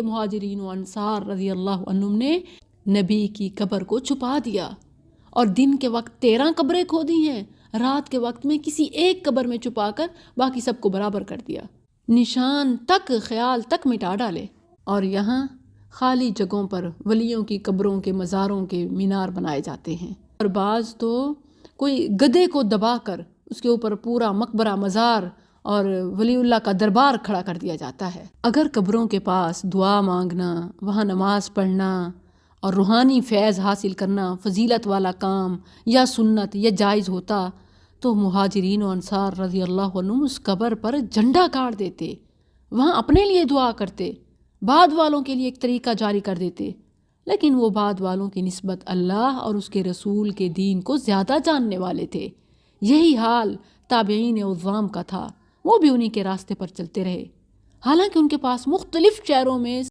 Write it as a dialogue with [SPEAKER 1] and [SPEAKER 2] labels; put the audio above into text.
[SPEAKER 1] مہاجرین و انصار رضی اللہ عنہم نے نبی کی قبر کو چھپا دیا، اور دن کے وقت 13 قبریں کھودی ہیں، رات کے وقت میں کسی ایک قبر میں چھپا کر باقی سب کو برابر کر دیا، نشان تک خیال تک مٹا ڈالے۔ اور یہاں خالی جگہوں پر ولیوں کی قبروں کے مزاروں کے مینار بنائے جاتے ہیں، اور بعض تو کوئی گدھے کو دبا کر اس کے اوپر پورا مقبرہ مزار اور ولی اللہ کا دربار کھڑا کر دیا جاتا ہے۔ اگر قبروں کے پاس دعا مانگنا، وہاں نماز پڑھنا اور روحانی فیض حاصل کرنا فضیلت والا کام یا سنت یا جائز ہوتا تو مہاجرین و انصار رضی اللہ عنہم اس قبر پر جھنڈا گاڑ دیتے، وہاں اپنے لیے دعا کرتے، بعد والوں کے لیے ایک طریقہ جاری کر دیتے، لیکن وہ بعد والوں کی نسبت اللہ اور اس کے رسول کے دین کو زیادہ جاننے والے تھے۔ یہی حال تابعین عظام کا تھا، وہ بھی انہی کے راستے پر چلتے رہے، حالانکہ ان کے پاس مختلف شہروں میں